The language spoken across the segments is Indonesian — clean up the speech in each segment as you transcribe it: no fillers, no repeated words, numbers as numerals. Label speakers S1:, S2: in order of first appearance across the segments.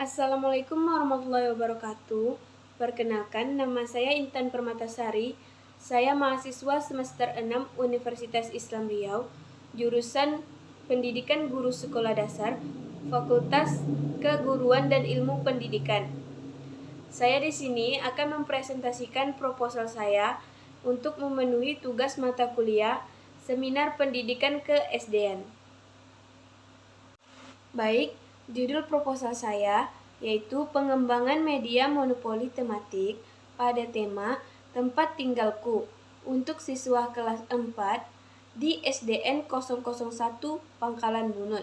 S1: Assalamualaikum warahmatullahi wabarakatuh. Perkenalkan, nama saya Intan Permatasari. Saya mahasiswa semester 6 Universitas Islam Riau, jurusan Pendidikan Guru Sekolah Dasar, Fakultas Keguruan dan Ilmu Pendidikan. Saya di sini akan mempresentasikan proposal saya untuk memenuhi tugas mata kuliah Seminar Pendidikan ke-SD-an. Baik, judul proposal saya yaitu pengembangan media monopoli tematik pada tema tempat tinggalku untuk siswa kelas 4 di SDN 001 Pangkalan Bunut.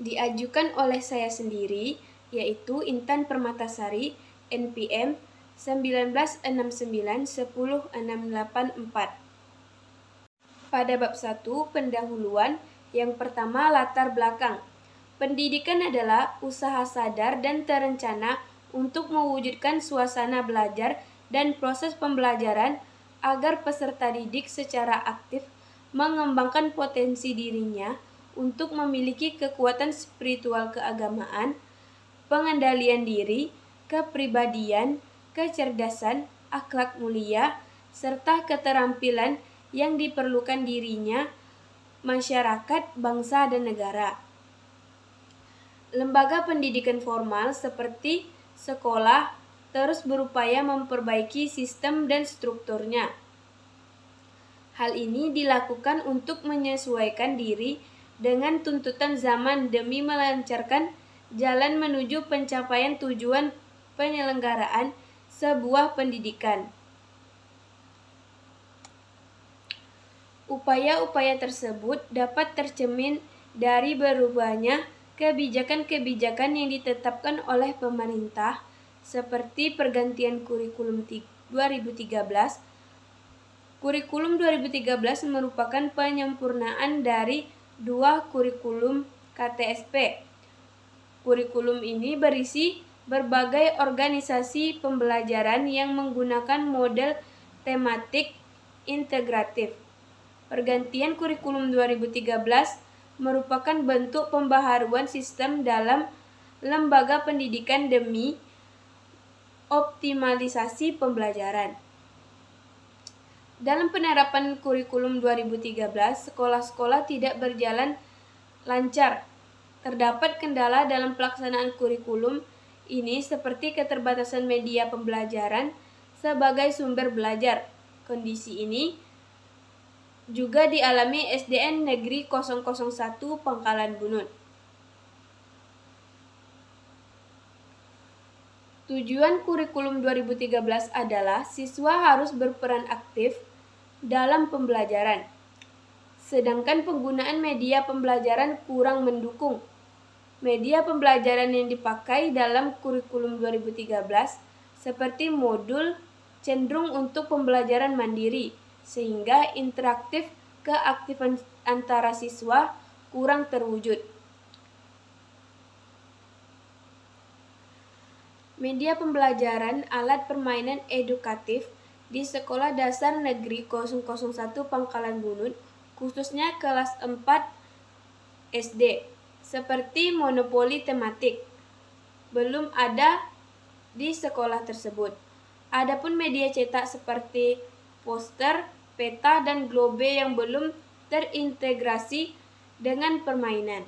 S1: Diajukan oleh saya sendiri, yaitu Intan Permatasari, NPM 19691064. Pada bab 1, pendahuluan, yang pertama latar belakang. Pendidikan adalah usaha sadar dan terencana untuk mewujudkan suasana belajar dan proses pembelajaran agar peserta didik secara aktif mengembangkan potensi dirinya untuk memiliki kekuatan spiritual keagamaan, pengendalian diri, kepribadian, kecerdasan, akhlak mulia, serta keterampilan yang diperlukan dirinya, masyarakat, bangsa, dan negara. Lembaga pendidikan formal seperti sekolah terus berupaya memperbaiki sistem dan strukturnya. Hal ini dilakukan untuk menyesuaikan diri dengan tuntutan zaman demi melancarkan jalan menuju pencapaian tujuan penyelenggaraan sebuah pendidikan. Upaya-upaya tersebut dapat tercermin dari berubahnya kebijakan-kebijakan yang ditetapkan oleh pemerintah, seperti pergantian kurikulum 2013. Kurikulum 2013 merupakan penyempurnaan dari 2 kurikulum KTSP. Kurikulum ini berisi berbagai organisasi pembelajaran yang menggunakan model tematik integratif. Pergantian kurikulum 2013 merupakan bentuk pembaharuan sistem dalam lembaga pendidikan demi optimalisasi pembelajaran. Dalam penerapan kurikulum 2013, sekolah-sekolah tidak berjalan lancar. Terdapat kendala dalam pelaksanaan kurikulum ini seperti keterbatasan media pembelajaran sebagai sumber belajar. Kondisi ini juga dialami SDN Negeri 001 Pangkalan Bunut. Tujuan kurikulum 2013 adalah siswa harus berperan aktif dalam pembelajaran, sedangkan penggunaan media pembelajaran kurang mendukung. Media pembelajaran yang dipakai dalam kurikulum 2013 seperti modul cenderung untuk pembelajaran mandiri, sehingga interaktif keaktifan antara siswa kurang terwujud. Media pembelajaran alat permainan edukatif di Sekolah Dasar Negeri 001 Pangkalan Bunut, khususnya kelas 4 SD, seperti monopoli tematik, belum ada di sekolah tersebut. Adapun media cetak seperti poster, peta, dan globe yang belum terintegrasi dengan permainan.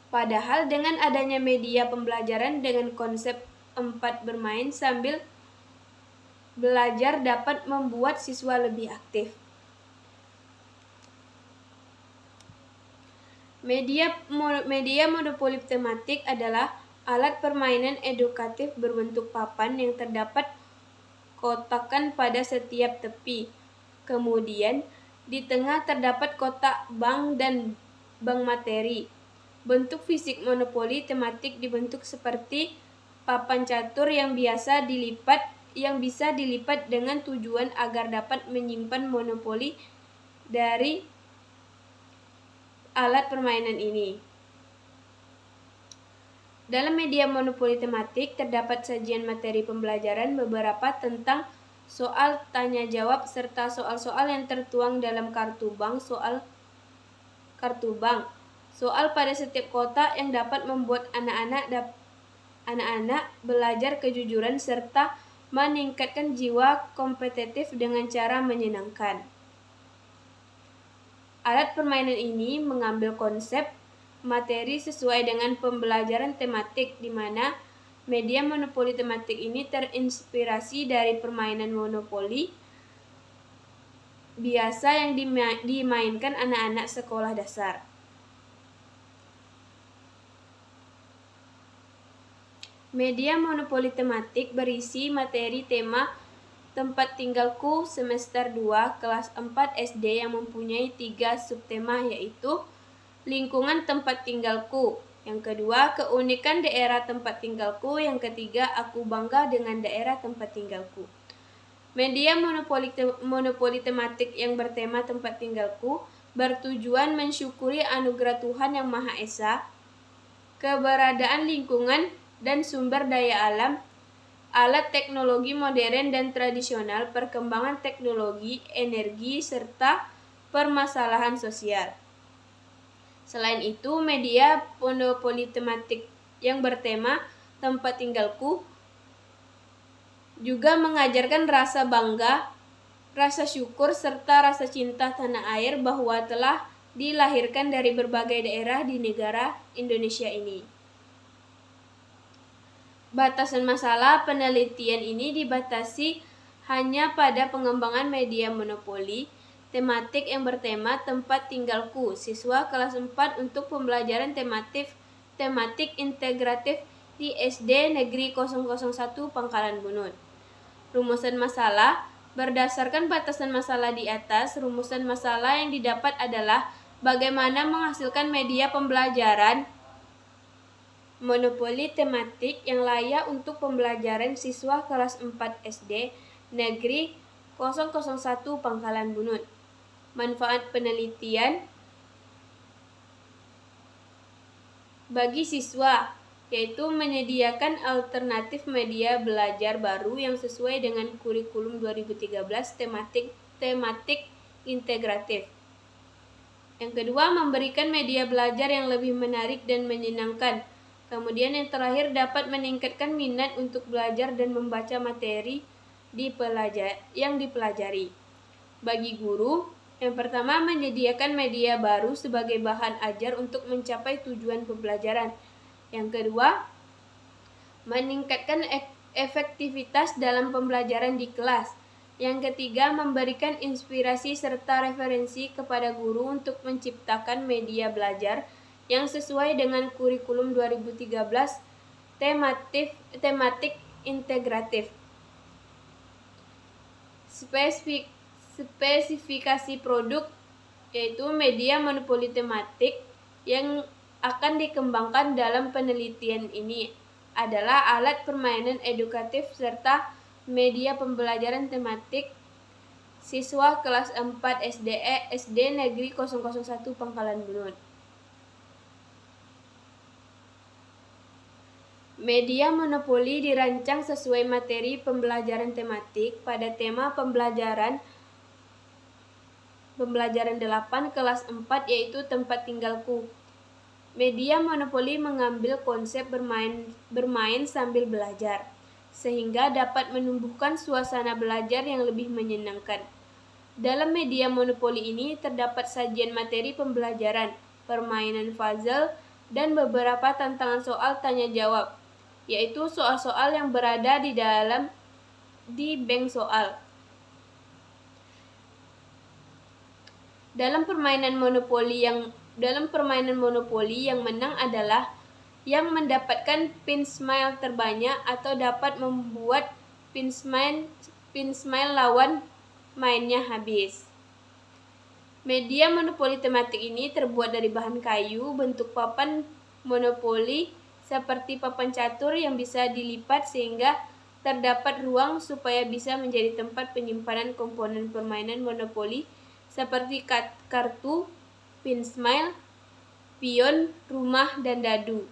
S1: Padahal dengan adanya media pembelajaran dengan konsep 4 bermain sambil belajar dapat membuat siswa lebih aktif. Media monopoli tematik adalah alat permainan edukatif berbentuk papan yang terdapat kotakan pada setiap tepi. Kemudian di tengah terdapat kotak bank dan bank materi. Bentuk fisik monopoli tematik dibentuk seperti papan catur yang bisa dilipat dengan tujuan agar dapat menyimpan monopoli dari alat permainan ini. Dalam media monopoli tematik terdapat sajian materi pembelajaran beberapa tentang soal tanya jawab serta soal-soal yang tertuang dalam kartu bank soal kartu bank, soal pada setiap kotak yang dapat membuat anak-anak belajar kejujuran serta meningkatkan jiwa kompetitif dengan cara menyenangkan. Alat permainan ini mengambil konsep materi sesuai dengan pembelajaran tematik, di mana media monopoli tematik ini terinspirasi dari permainan monopoli biasa yang dimainkan anak-anak sekolah dasar. Media monopoli tematik berisi materi tema tempat tinggalku semester 2 kelas 4 SD yang mempunyai 3 subtema, yaitu lingkungan tempat tinggalku, yang kedua keunikan daerah tempat tinggalku, yang ketiga aku bangga dengan daerah tempat tinggalku. Media monopoli tematik yang bertema tempat tinggalku bertujuan mensyukuri anugerah Tuhan Yang Maha Esa, keberadaan lingkungan dan sumber daya alam, alat teknologi modern dan tradisional, perkembangan teknologi, energi, serta permasalahan sosial. Selain itu, media monopoli tematik yang bertema tempat tinggalku juga mengajarkan rasa bangga, rasa syukur, serta rasa cinta tanah air bahwa telah dilahirkan dari berbagai daerah di negara Indonesia ini. Batasan masalah penelitian ini dibatasi hanya pada pengembangan media monopoli tematik yang bertema tempat tinggalku siswa kelas 4 untuk pembelajaran tematik integratif di SD Negeri 001 Pangkalan Bunut. Rumusan masalah. Berdasarkan batasan masalah di atas, rumusan masalah yang didapat adalah bagaimana menghasilkan media pembelajaran monopoli tematik yang layak untuk pembelajaran siswa kelas 4 SD Negeri 001 Pangkalan Bunut. Manfaat penelitian bagi siswa, yaitu menyediakan alternatif media belajar baru yang sesuai dengan kurikulum 2013 tematik integratif. Yang kedua, memberikan media belajar yang lebih menarik dan menyenangkan. Kemudian yang terakhir, dapat meningkatkan minat untuk belajar dan membaca materi yang dipelajari. Bagi guru, yang pertama menyediakan media baru sebagai bahan ajar untuk mencapai tujuan pembelajaran. Yang kedua, meningkatkan efektivitas dalam pembelajaran di kelas. Yang ketiga, memberikan inspirasi serta referensi kepada guru untuk menciptakan media belajar yang sesuai dengan kurikulum 2013 tematik integratif. Spesifikasi produk, yaitu media monopoli tematik yang akan dikembangkan dalam penelitian ini adalah alat permainan edukatif serta media pembelajaran tematik siswa kelas 4 SD Negeri 001 Pangkalan Bunut. Media monopoli dirancang sesuai materi pembelajaran tematik pada tema pembelajaran 8 kelas 4, yaitu tempat tinggalku. Media monopoli mengambil konsep bermain sambil belajar, sehingga dapat menumbuhkan suasana belajar yang lebih menyenangkan. Dalam media monopoli ini terdapat sajian materi pembelajaran, permainan puzzle, dan beberapa tantangan soal tanya jawab, yaitu soal-soal yang berada di bank soal. Dalam permainan monopoli yang menang adalah yang mendapatkan pin smile terbanyak atau dapat membuat pin smile lawan mainnya habis. Media monopoli tematik ini terbuat dari bahan kayu, bentuk papan monopoli seperti papan catur yang bisa dilipat sehingga terdapat ruang supaya bisa menjadi tempat penyimpanan komponen permainan monopoli seperti kartu, pin smile, pion, rumah, dan dadu.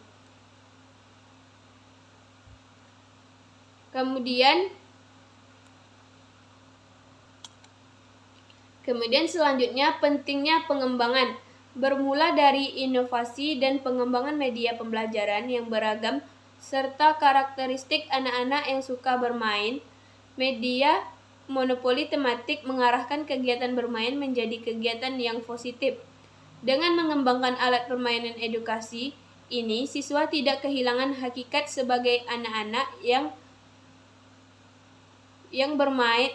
S1: Kemudian selanjutnya pentingnya pengembangan. bermula dari inovasi dan pengembangan media pembelajaran yang beragam serta karakteristik anak-anak yang suka bermain. Media monopoli tematik mengarahkan kegiatan bermain menjadi kegiatan yang positif. Dengan mengembangkan alat permainan edukasi ini, siswa tidak kehilangan hakikat sebagai anak-anak yang bermain.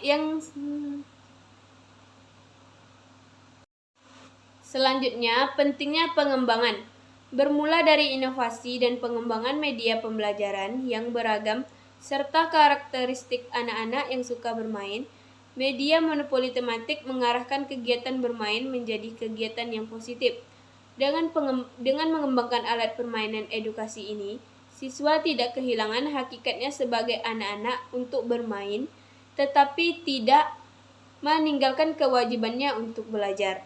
S1: Selanjutnya, pentingnya pengembangan. Bermula dari inovasi dan pengembangan media pembelajaran yang beragam serta karakteristik anak-anak yang suka bermain, media monopoli tematik mengarahkan kegiatan bermain menjadi kegiatan yang positif. Dengan mengembangkan alat permainan edukasi ini, siswa tidak kehilangan hakikatnya sebagai anak-anak untuk bermain, tetapi tidak meninggalkan kewajibannya untuk belajar.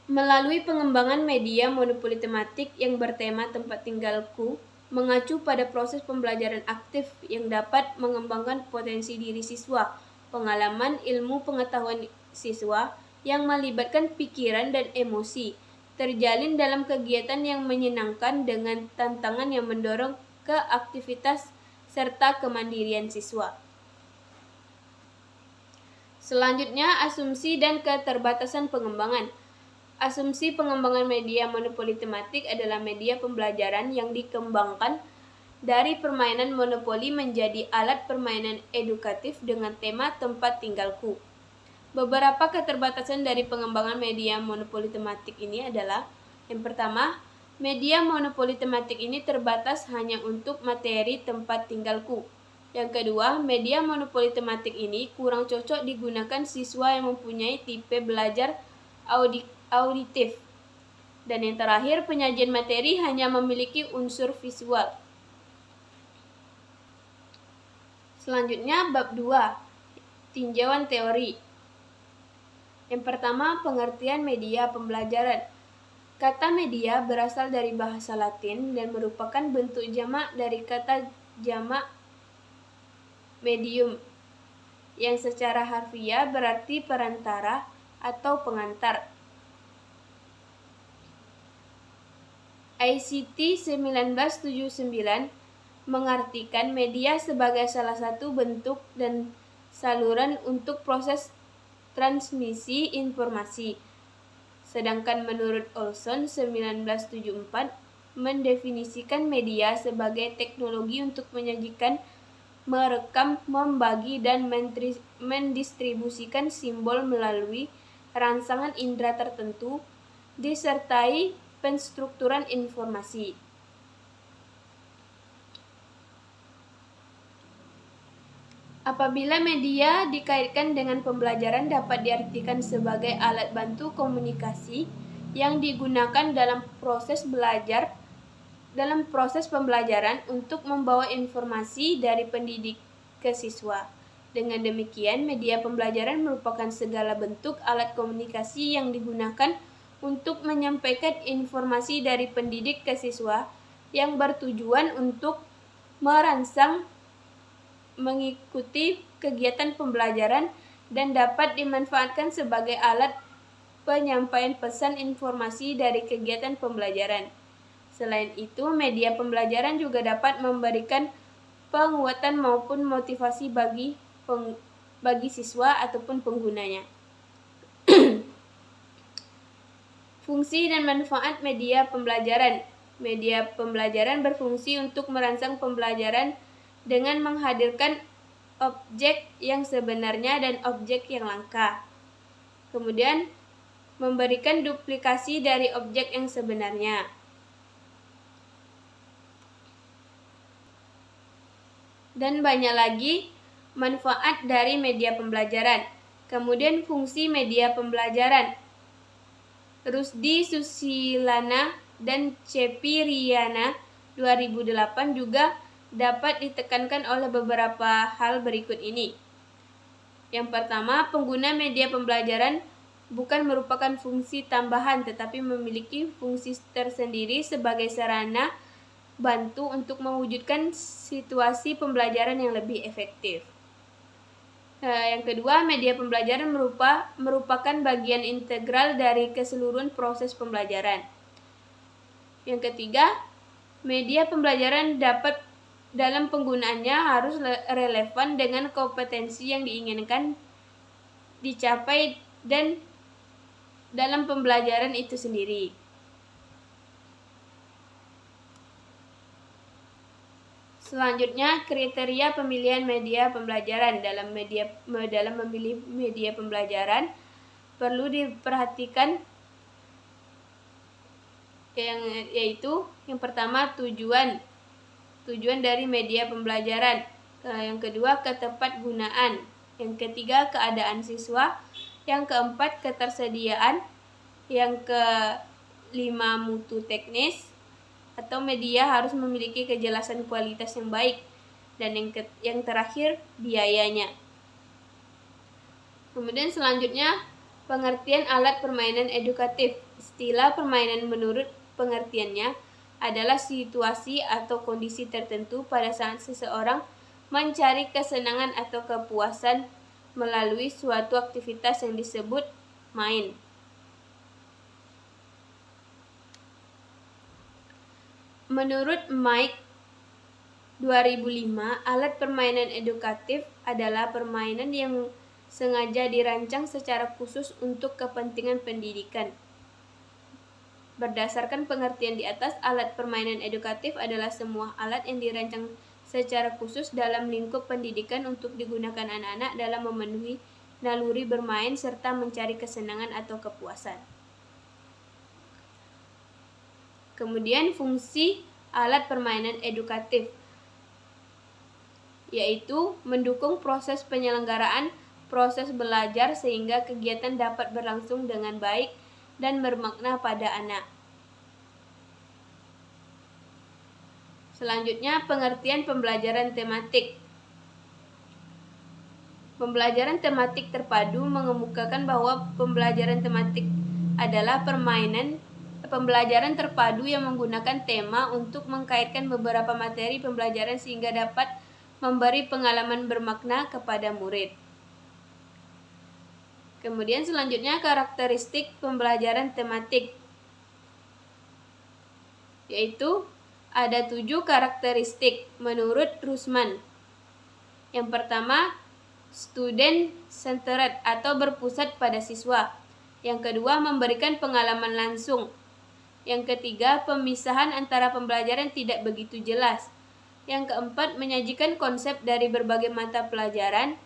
S1: Melalui pengembangan media monopoli tematik yang bertema tempat tinggalku, mengacu pada proses pembelajaran aktif yang dapat mengembangkan potensi diri siswa, pengalaman ilmu pengetahuan siswa yang melibatkan pikiran dan emosi, terjalin dalam kegiatan yang menyenangkan dengan tantangan yang mendorong keaktivitas serta kemandirian siswa. Selanjutnya, asumsi dan keterbatasan pengembangan. Asumsi pengembangan media monopoli tematik adalah media pembelajaran yang dikembangkan dari permainan monopoli menjadi alat permainan edukatif dengan tema tempat tinggalku. Beberapa keterbatasan dari pengembangan media monopoli tematik ini adalah: yang pertama, media monopoli tematik ini terbatas hanya untuk materi tempat tinggalku. Yang kedua, media monopoli tematik ini kurang cocok digunakan siswa yang mempunyai tipe belajar auditif. Dan yang terakhir, penyajian materi hanya memiliki unsur visual. Selanjutnya, bab 2, tinjauan teori. Yang pertama, pengertian media pembelajaran. Kata media berasal dari bahasa Latin dan merupakan bentuk jamak dari kata jamak medium, yang secara harfiah berarti perantara atau pengantar. ICT 1979 mengartikan media sebagai salah satu bentuk dan saluran untuk proses transmisi informasi. Sedangkan menurut Olson 1974 mendefinisikan media sebagai teknologi untuk menyajikan, merekam, membagi, dan mendistribusikan simbol melalui rangsangan indera tertentu, disertai penstrukturan informasi. Apabila media dikaitkan dengan pembelajaran, dapat diartikan sebagai alat bantu komunikasi yang digunakan dalam proses pembelajaran untuk membawa informasi dari pendidik ke siswa. Dengan demikian, media pembelajaran merupakan segala bentuk alat komunikasi yang digunakan untuk menyampaikan informasi dari pendidik ke siswa yang bertujuan untuk merangsang mengikuti kegiatan pembelajaran dan dapat dimanfaatkan sebagai alat penyampaian pesan informasi dari kegiatan pembelajaran. Selain itu, media pembelajaran juga dapat memberikan penguatan maupun motivasi bagi siswa ataupun penggunanya. Fungsi dan manfaat media pembelajaran. Media pembelajaran berfungsi untuk merangsang pembelajaran dengan menghadirkan objek yang sebenarnya dan objek yang langka. Kemudian, memberikan duplikasi dari objek yang sebenarnya. Dan banyak lagi manfaat dari media pembelajaran. Kemudian, fungsi media pembelajaran. Rusdi Susilana dan Cepi Riana 2008 juga dapat ditekankan oleh beberapa hal berikut ini. Yang pertama, pengguna media pembelajaran bukan merupakan fungsi tambahan tetapi memiliki fungsi tersendiri sebagai sarana bantu untuk mewujudkan situasi pembelajaran yang lebih efektif. Yang kedua, media pembelajaran merupakan bagian integral dari keseluruhan proses pembelajaran. Yang ketiga, media pembelajaran dalam penggunaannya harus relevan dengan kompetensi yang diinginkan dicapai dan dalam pembelajaran itu sendiri. Selanjutnya, kriteria pemilihan media pembelajaran. Dalam memilih media pembelajaran perlu diperhatikan yaitu yang pertama tujuan dari media pembelajaran, yang kedua ketepatgunaan, yang ketiga keadaan siswa, yang keempat ketersediaan, yang kelima mutu teknis atau media harus memiliki kejelasan kualitas yang baik, dan yang terakhir biayanya. Kemudian selanjutnya pengertian alat permainan edukatif. Istilah permainan menurut pengertiannya adalah situasi atau kondisi tertentu pada saat seseorang mencari kesenangan atau kepuasan melalui suatu aktivitas yang disebut main. Menurut Mike 2005, alat permainan edukatif adalah permainan yang sengaja dirancang secara khusus untuk kepentingan pendidikan. Berdasarkan pengertian di atas, alat permainan edukatif adalah semua alat yang dirancang secara khusus dalam lingkup pendidikan untuk digunakan anak-anak dalam memenuhi naluri bermain serta mencari kesenangan atau kepuasan. Kemudian fungsi alat permainan edukatif yaitu mendukung proses penyelenggaraan proses belajar sehingga kegiatan dapat berlangsung dengan baik dan bermakna pada anak. Selanjutnya, pengertian pembelajaran tematik. Pembelajaran tematik terpadu mengemukakan bahwa pembelajaran tematik adalah pembelajaran terpadu yang menggunakan tema untuk mengkaitkan beberapa materi pembelajaran sehingga dapat memberi pengalaman bermakna kepada murid. Kemudian selanjutnya karakteristik pembelajaran tematik, yaitu ada 7 karakteristik menurut Rusman. Yang pertama, student centered atau berpusat pada siswa. Yang kedua, memberikan pengalaman langsung. Yang ketiga, pemisahan antara pembelajaran tidak begitu jelas. Yang keempat, menyajikan konsep dari berbagai mata pelajaran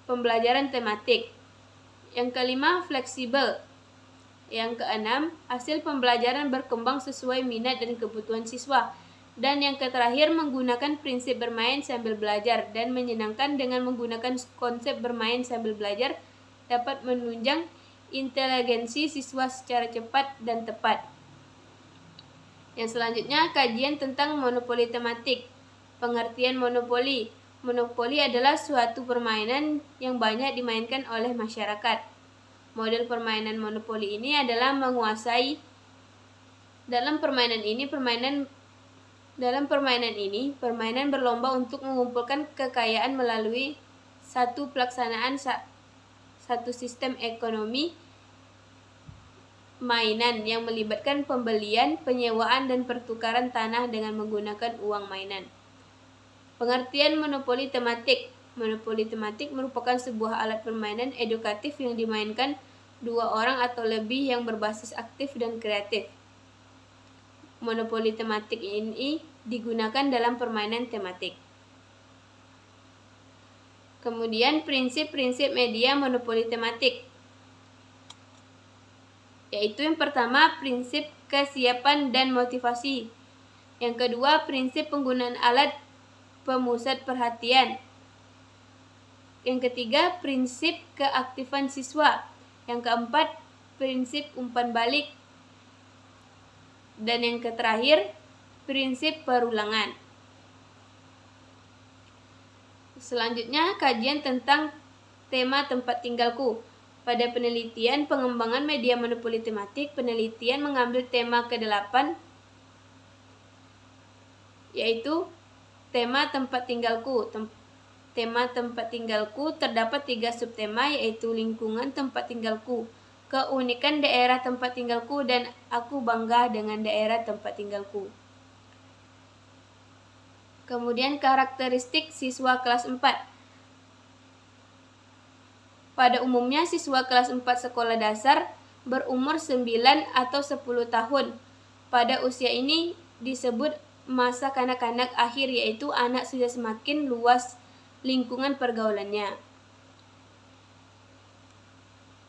S1: pembelajaran tematik. Yang kelima, fleksibel. Yang keenam, hasil pembelajaran berkembang sesuai minat dan kebutuhan siswa. Dan yang terakhir, menggunakan prinsip bermain sambil belajar dan menyenangkan dengan menggunakan konsep bermain sambil belajar dapat menunjang inteligensi siswa secara cepat dan tepat. Yang selanjutnya, kajian tentang monopoli tematik. Pengertian monopoli. Monopoli adalah suatu permainan yang banyak dimainkan oleh masyarakat. Model permainan monopoli ini adalah menguasai. Dalam permainan ini, permainan berlomba untuk mengumpulkan kekayaan melalui satu pelaksanaan satu sistem ekonomi mainan yang melibatkan pembelian, penyewaan, dan pertukaran tanah dengan menggunakan uang mainan. Pengertian monopoli tematik. Monopoli tematik merupakan sebuah alat permainan edukatif yang dimainkan 2 orang atau lebih yang berbasis aktif dan kreatif. Monopoli tematik ini digunakan dalam permainan tematik. Kemudian prinsip-prinsip media monopoli tematik, yaitu yang pertama prinsip kesiapan dan motivasi. Yang kedua, prinsip penggunaan alat pemusat perhatian. Yang ketiga, prinsip keaktifan siswa. Yang keempat, prinsip umpan balik. Dan yang terakhir, prinsip perulangan. Selanjutnya, kajian tentang tema tempat tinggalku. Pada penelitian pengembangan media monopoli tematik, penelitian mengambil tema ke-8, yaitu tema tempat tinggalku. tema tempat tinggalku, terdapat 3 subtema, yaitu lingkungan tempat tinggalku, keunikan daerah tempat tinggalku, dan aku bangga dengan daerah tempat tinggalku. Kemudian karakteristik siswa kelas 4. Pada umumnya siswa kelas 4 sekolah dasar berumur 9 atau 10 tahun. Pada usia ini disebut masa kanak-kanak akhir, yaitu anak sudah semakin luas lingkungan pergaulannya.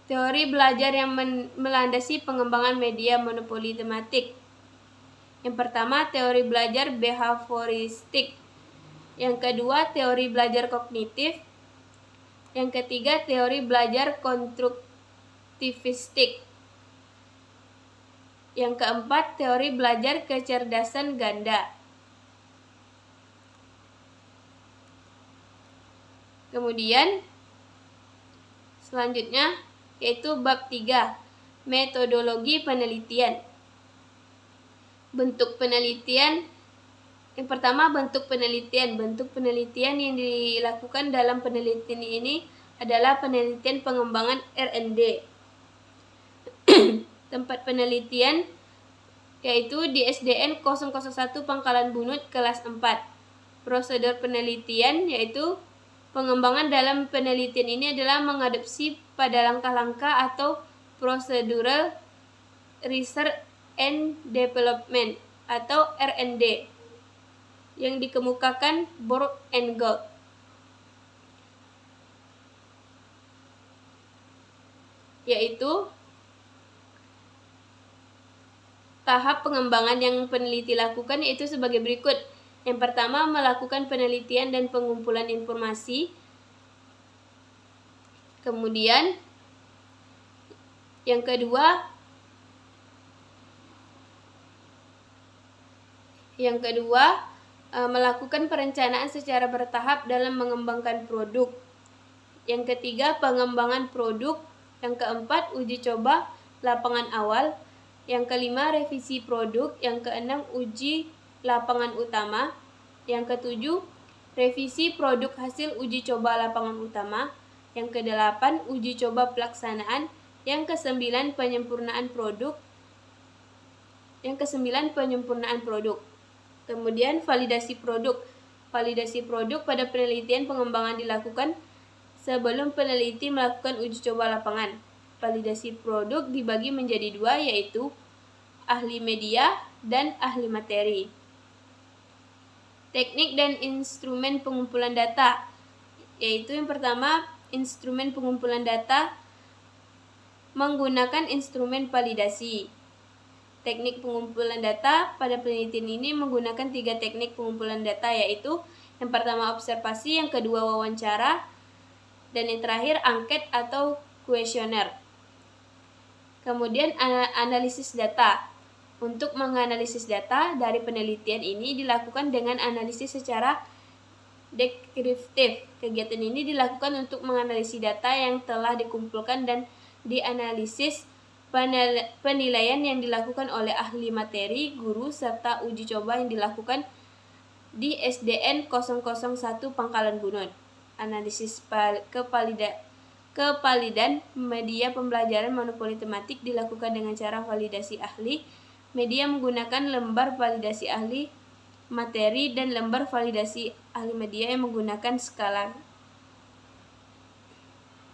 S1: Teori belajar yang melandasi pengembangan media monopoli tematik. Yang pertama, teori belajar behavioristik. Yang kedua, teori belajar kognitif. Yang ketiga, teori belajar konstruktivistik. Yang keempat, teori belajar kecerdasan ganda. Kemudian selanjutnya yaitu bab 3, metodologi penelitian. Bentuk penelitian. Yang pertama, bentuk penelitian. Bentuk penelitian yang dilakukan dalam penelitian ini adalah penelitian pengembangan R&D. Tempat penelitian yaitu di SDN 001 Pangkalan Bunut kelas 4. Prosedur penelitian yaitu pengembangan dalam penelitian ini adalah mengadopsi pada langkah-langkah atau procedural research and development atau R&D yang dikemukakan Borg and Gold. Yaitu tahap pengembangan yang peneliti lakukan yaitu sebagai berikut. Yang pertama, melakukan penelitian dan pengumpulan informasi. Kemudian yang kedua melakukan perencanaan secara bertahap dalam mengembangkan produk. Yang ketiga, pengembangan produk. Yang keempat, uji coba lapangan awal. Yang kelima, revisi produk. Yang keenam, uji lapangan utama. Yang ketujuh, revisi produk hasil uji coba lapangan utama. Yang kedelapan, uji coba pelaksanaan. Yang kesembilan, penyempurnaan produk. Kemudian validasi produk. Validasi produk pada penelitian pengembangan dilakukan sebelum peneliti melakukan uji coba lapangan. Validasi produk dibagi menjadi 2, yaitu ahli media dan ahli materi. Teknik dan instrumen pengumpulan data, yaitu yang pertama, instrumen pengumpulan data menggunakan instrumen validasi. Teknik pengumpulan data pada penelitian ini menggunakan 3 teknik pengumpulan data, yaitu yang pertama observasi, yang kedua wawancara, dan yang terakhir angket atau kuesioner. Kemudian analisis data. Untuk menganalisis data dari penelitian ini dilakukan dengan analisis secara deskriptif. Kegiatan ini dilakukan untuk menganalisis data yang telah dikumpulkan dan dianalisis penilaian yang dilakukan oleh ahli materi, guru, serta uji coba yang dilakukan di SDN 001 Pangkalan Bunut. Analisis kevalidan media pembelajaran monopoli tematik dilakukan dengan cara validasi ahli media menggunakan lembar validasi ahli materi dan lembar validasi ahli media yang menggunakan skala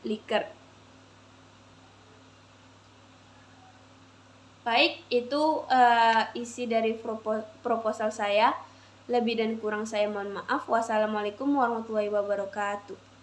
S1: Likert. Baik, itu isi dari proposal saya. Lebih dan kurang saya mohon maaf. Wassalamualaikum warahmatullahi wabarakatuh.